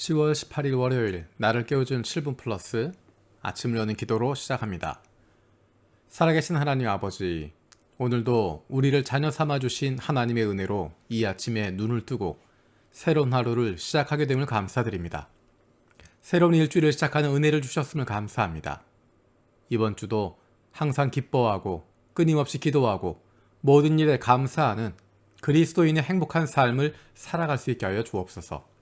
10월 18일 월요일 나를 깨워준 7분 플러스 아침을 여는 기도로 시작합니다. 살아계신 하나님 아버지, 오늘도 우리를 자녀 삼아주신 하나님의 은혜로 이 아침에 눈을 뜨고 새로운 하루를 시작하게 됨을 감사드립니다. 새로운 일주일을 시작하는 은혜를 주셨음을 감사합니다. 이번 주도 항상 기뻐하고 끊임없이 기도하고 모든 일에 감사하는 그리스도인의 행복한 삶을 살아갈 수 있게 하여 주옵소서.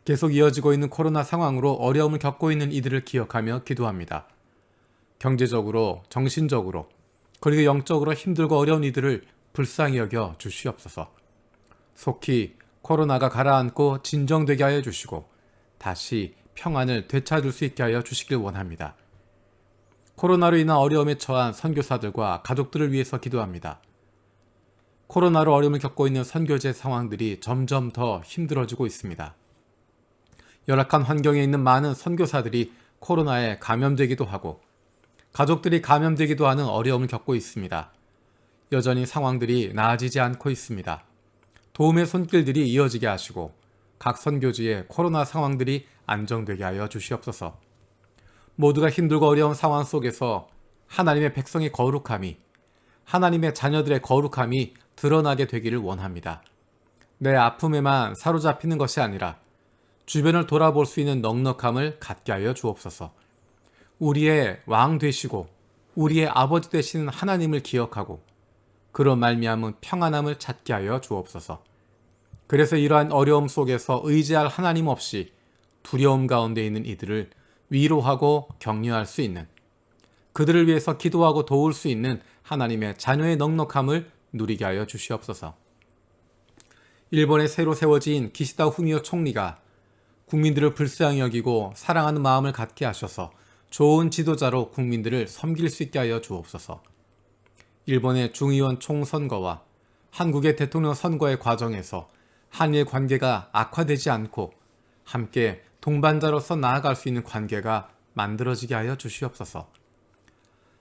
계속 이어지고 있는 코로나 상황으로 어려움을 겪고 있는 이들을 기억하며 기도합니다. 경제적으로, 정신적으로, 그리고 영적으로 힘들고 어려운 이들을 불쌍히 여겨 주시옵소서. 속히 코로나가 가라앉고 진정되게 하여 주시고 다시 평안을 되찾을 수 있게 하여 주시길 원합니다. 코로나로 인한 어려움에 처한 선교사들과 가족들을 위해서 기도합니다. 코로나로 어려움을 겪고 있는 선교제 상황들이 점점 더 힘들어지고 있습니다. 열악한 환경에 있는 많은 선교사들이 코로나에 감염되기도 하고 가족들이 감염되기도 하는 어려움을 겪고 있습니다. 여전히 상황들이 나아지지 않고 있습니다. 도움의 손길들이 이어지게 하시고 각 선교지의 코로나 상황들이 안정되게 하여 주시옵소서. 모두가 힘들고 어려운 상황 속에서 하나님의 백성의 거룩함이, 하나님의 자녀들의 거룩함이 드러나게 되기를 원합니다. 내 아픔에만 사로잡히는 것이 아니라 주변을 돌아볼 수 있는 넉넉함을 갖게 하여 주옵소서. 우리의 왕 되시고 우리의 아버지 되시는 하나님을 기억하고 그로 말미암은 평안함을 찾게 하여 주옵소서. 그래서 이러한 어려움 속에서 의지할 하나님 없이 두려움 가운데 있는 이들을 위로하고 격려할 수 있는, 그들을 위해서 기도하고 도울 수 있는 하나님의 자녀의 넉넉함을 누리게 하여 주시옵소서. 일본에 새로 세워진 기시다 후미오 총리가 국민들을 불쌍히 여기고 사랑하는 마음을 갖게 하셔서 좋은 지도자로 국민들을 섬길 수 있게 하여 주옵소서. 일본의 중의원 총선거와 한국의 대통령 선거의 과정에서 한일 관계가 악화되지 않고 함께 동반자로서 나아갈 수 있는 관계가 만들어지게 하여 주시옵소서.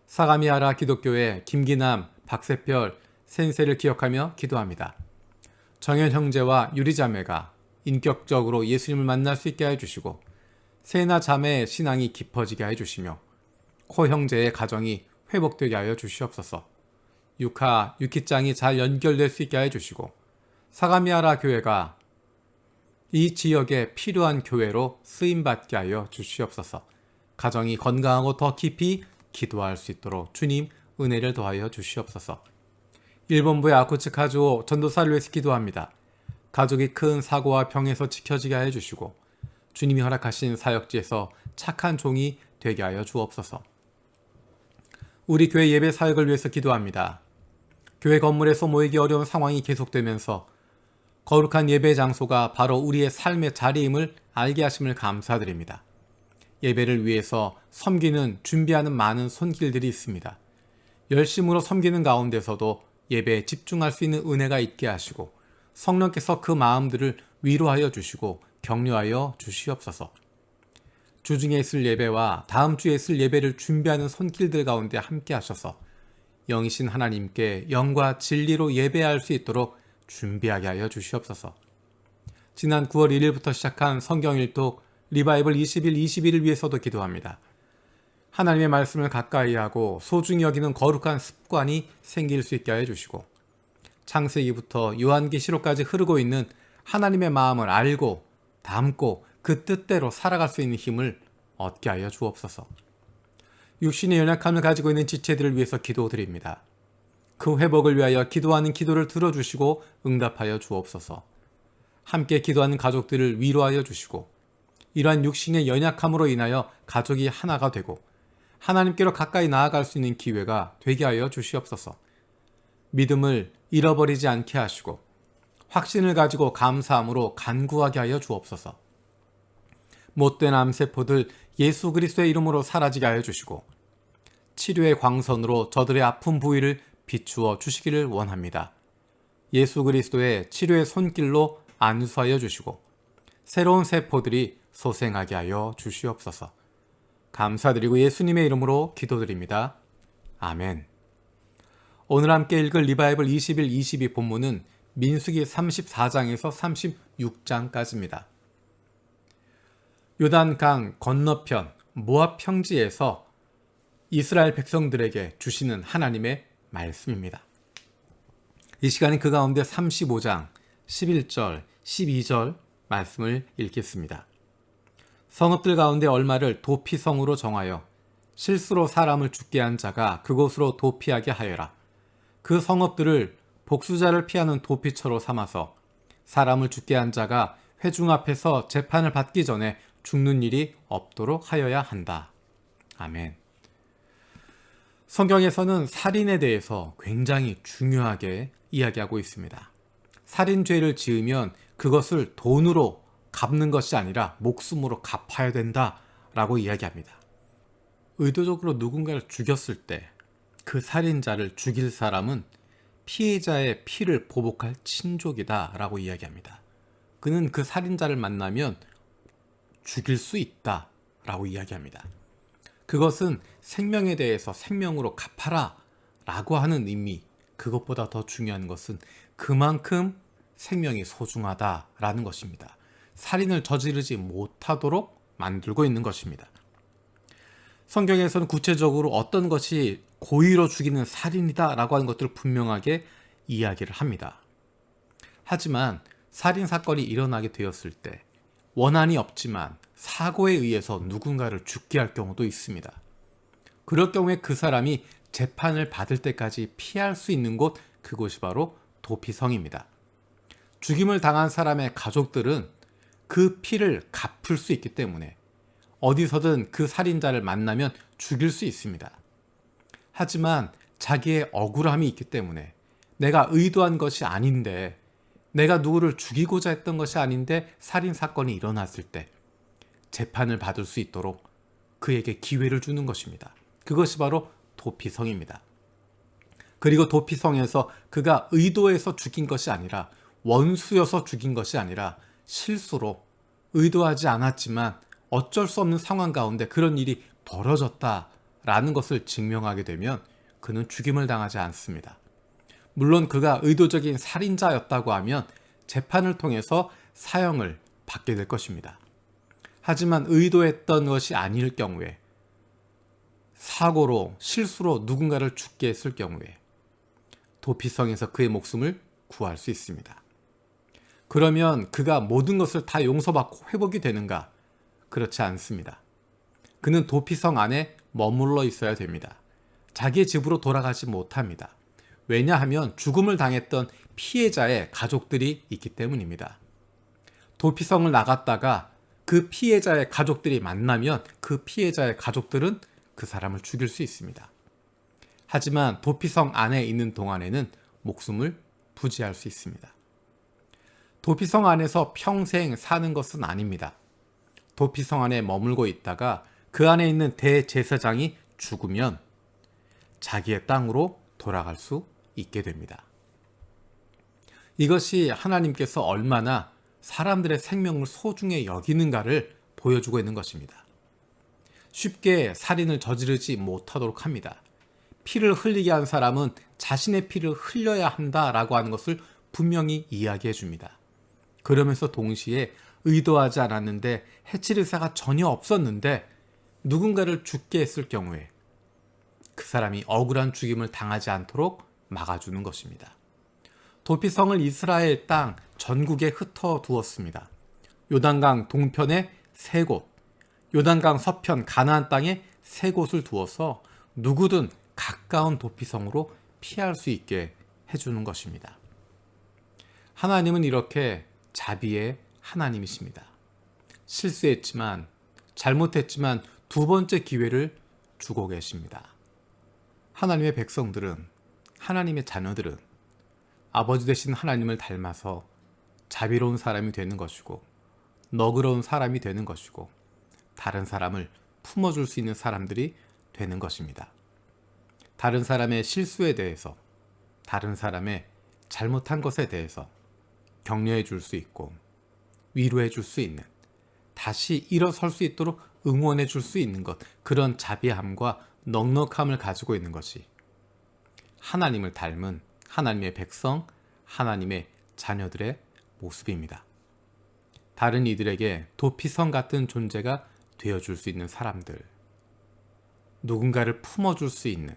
사가미하라 기독교의 김기남, 박세별 센세를 기억하며 기도합니다. 정현 형제와 유리자매가 인격적으로 예수님을 만날 수 있게 해주시고 세나 자매의 신앙이 깊어지게 해주시며 코 형제의 가정이 회복되게 하여 주시옵소서. 유키짱이 잘 연결될 수 있게 해주시고 사가미하라 교회가 이 지역에 필요한 교회로 쓰임받게 하여 주시옵소서. 가정이 건강하고 더 깊이 기도할 수 있도록 주님 은혜를 더하여 주시옵소서. 일본부의 아쿠츠 카즈오 전도사를 위해서 기도합니다. 가족이 큰 사고와 병에서 지켜지게 하여 주시고 주님이 허락하신 사역지에서 착한 종이 되게 하여 주옵소서. 우리 교회 예배 사역을 위해서 기도합니다. 교회 건물에서 모이기 어려운 상황이 계속되면서 거룩한 예배 장소가 바로 우리의 삶의 자리임을 알게 하심을 감사드립니다. 예배를 위해서 섬기는, 준비하는 많은 손길들이 있습니다. 열심으로 섬기는 가운데서도 예배에 집중할 수 있는 은혜가 있게 하시고 성령께서 그 마음들을 위로하여 주시고 격려하여 주시옵소서. 주중에 있을 예배와 다음 주에 있을 예배를 준비하는 손길들 가운데 함께 하셔서 영이신 하나님께 영과 진리로 예배할 수 있도록 준비하게 하여 주시옵소서. 지난 9월 1일부터 시작한 성경일독 리바이벌 20일 21을 위해서도 기도합니다. 하나님의 말씀을 가까이 하고 소중히 여기는 거룩한 습관이 생길 수 있게 하여 주시고 창세기부터 요한계시록까지 흐르고 있는 하나님의 마음을 알고 담고 그 뜻대로 살아갈 수 있는 힘을 얻게 하여 주옵소서. 육신의 연약함을 가지고 있는 지체들을 위해서 기도드립니다. 그 회복을 위하여 기도하는 기도를 들어주시고 응답하여 주옵소서. 함께 기도하는 가족들을 위로하여 주시고 이러한 육신의 연약함으로 인하여 가족이 하나가 되고 하나님께로 가까이 나아갈 수 있는 기회가 되게 하여 주시옵소서. 믿음을 잃어버리지 않게 하시고 확신을 가지고 감사함으로 간구하게 하여 주옵소서. 못된 암세포들 예수 그리스도의 이름으로 사라지게 하여 주시고 치료의 광선으로 저들의 아픈 부위를 비추어 주시기를 원합니다. 예수 그리스도의 치료의 손길로 안수하여 주시고 새로운 세포들이 소생하게 하여 주시옵소서. 감사드리고 예수님의 이름으로 기도드립니다. 아멘. 오늘 함께 읽을 리바이벌 21, 22 본문은 민수기 34장에서 36장까지입니다. 요단강 건너편 모압 평지에서 이스라엘 백성들에게 주시는 하나님의 말씀입니다. 이 시간에 그 가운데 35장 11절, 12절 말씀을 읽겠습니다. 성읍들 가운데 얼마를 도피성으로 정하여 실수로 사람을 죽게 한 자가 그곳으로 도피하게 하여라. 그 성읍들을 복수자를 피하는 도피처로 삼아서 사람을 죽게 한 자가 회중 앞에서 재판을 받기 전에 죽는 일이 없도록 하여야 한다. 아멘. 성경에서는 살인에 대해서 굉장히 중요하게 이야기하고 있습니다. 살인죄를 지으면 그것을 돈으로 갚는 것이 아니라 목숨으로 갚아야 된다라고 이야기합니다. 의도적으로 누군가를 죽였을 때 그 살인자를 죽일 사람은 피해자의 피를 보복할 친족이다라고 이야기합니다. 그는 그 살인자를 만나면 죽일 수 있다라고 이야기합니다. 그것은 생명에 대해서 생명으로 갚아라 라고 하는 의미, 그것보다 더 중요한 것은 그만큼 생명이 소중하다라는 것입니다. 살인을 저지르지 못하도록 만들고 있는 것입니다. 성경에서는 구체적으로 어떤 것이 고의로 죽이는 살인이다 라고 하는 것들을 분명하게 이야기를 합니다. 하지만 살인사건이 일어나게 되었을 때 원한이 없지만 사고에 의해서 누군가를 죽게 할 경우도 있습니다. 그럴 경우에 그 사람이 재판을 받을 때까지 피할 수 있는 곳, 그곳이 바로 도피성입니다. 죽임을 당한 사람의 가족들은 그 피를 갚을 수 있기 때문에 어디서든 그 살인자를 만나면 죽일 수 있습니다. 하지만 자기의 억울함이 있기 때문에 내가 의도한 것이 아닌데, 내가 누구를 죽이고자 했던 것이 아닌데 살인사건이 일어났을 때 재판을 받을 수 있도록 그에게 기회를 주는 것입니다. 그것이 바로 도피성입니다. 그리고 도피성에서 그가 의도해서 죽인 것이 아니라, 원수여서 죽인 것이 아니라 실수로 의도하지 않았지만 어쩔 수 없는 상황 가운데 그런 일이 벌어졌다라는 것을 증명하게 되면 그는 죽임을 당하지 않습니다. 물론 그가 의도적인 살인자였다고 하면 재판을 통해서 사형을 받게 될 것입니다. 하지만 의도했던 것이 아닐 경우에, 사고로 실수로 누군가를 죽게 했을 경우에 도피성에서 그의 목숨을 구할 수 있습니다. 그러면 그가 모든 것을 다 용서받고 회복이 되는가? 그렇지 않습니다. 그는 도피성 안에 머물러 있어야 됩니다. 자기의 집으로 돌아가지 못합니다. 왜냐하면 죽음을 당했던 피해자의 가족들이 있기 때문입니다. 도피성을 나갔다가 그 피해자의 가족들이 만나면 그 피해자의 가족들은 그 사람을 죽일 수 있습니다. 하지만 도피성 안에 있는 동안에는 목숨을 부지할 수 있습니다. 도피성 안에서 평생 사는 것은 아닙니다. 도피성 안에 머물고 있다가 그 안에 있는 대제사장이 죽으면 자기의 땅으로 돌아갈 수 있게 됩니다. 이것이 하나님께서 얼마나 사람들의 생명을 소중히 여기는가를 보여주고 있는 것입니다. 쉽게 살인을 저지르지 못하도록 합니다. 피를 흘리게 한 사람은 자신의 피를 흘려야 한다라고 하는 것을 분명히 이야기해 줍니다. 그러면서 동시에 의도하지 않았는데, 해칠 의사가 전혀 없었는데 누군가를 죽게 했을 경우에 그 사람이 억울한 죽임을 당하지 않도록 막아주는 것입니다. 도피성을 이스라엘 땅 전국에 흩어두었습니다. 요단강 동편에 3곳, 요단강 서편 가나안 땅에 3곳을 두어서 누구든 가까운 도피성으로 피할 수 있게 해주는 것입니다. 하나님은 이렇게 자비의 하나님이십니다. 실수했지만, 잘못했지만 2번째 기회를 주고 계십니다. 하나님의 백성들은, 하나님의 자녀들은 아버지 되신 하나님을 닮아서 자비로운 사람이 되는 것이고, 너그러운 사람이 되는 것이고, 다른 사람을 품어줄 수 있는 사람들이 되는 것입니다. 다른 사람의 실수에 대해서, 다른 사람의 잘못한 것에 대해서 격려해 줄 수 있고, 위로해 줄 수 있는, 다시 일어설 수 있도록 응원해 줄 수 있는 것, 그런 자비함과 넉넉함을 가지고 있는 것이 하나님을 닮은 하나님의 백성, 하나님의 자녀들의 모습입니다. 다른 이들에게 도피성 같은 존재가 되어줄 수 있는 사람들, 누군가를 품어줄 수 있는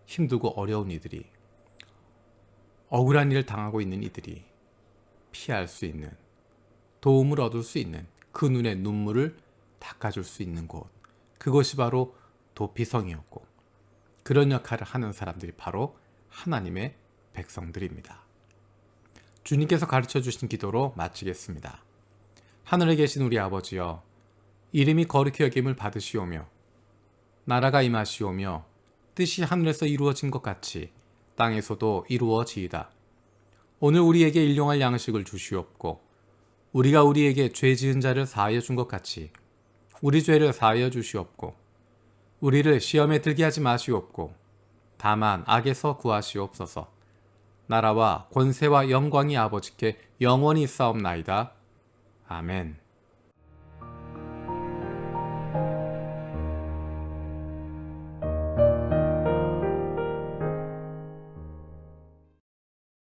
힘들고 어려운 이들이, 억울한 일을 당하고 있는 이들이 피할 수 있는, 도움을 얻을 수 있는, 그 눈의 눈물을 닦아줄 수 있는 곳, 그것이 바로 도피성이었고, 그런 역할을 하는 사람들이 바로 하나님의 백성들입니다. 주님께서 가르쳐 주신 기도로 마치겠습니다. 하늘에 계신 우리 아버지여, 이름이 거룩히 여김을 받으시오며 나라가 임하시오며 뜻이 하늘에서 이루어진 것 같이 땅에서도 이루어지이다. 오늘 우리에게 일용할 양식을 주시옵고 우리가 우리에게 죄 지은 자를 사하여 준 것 같이 우리 죄를 사하여 주시옵고 우리를 시험에 들게 하지 마시옵고 다만 악에서 구하시옵소서. 나라와 권세와 영광이 아버지께 영원히 있사옵나이다. 아멘.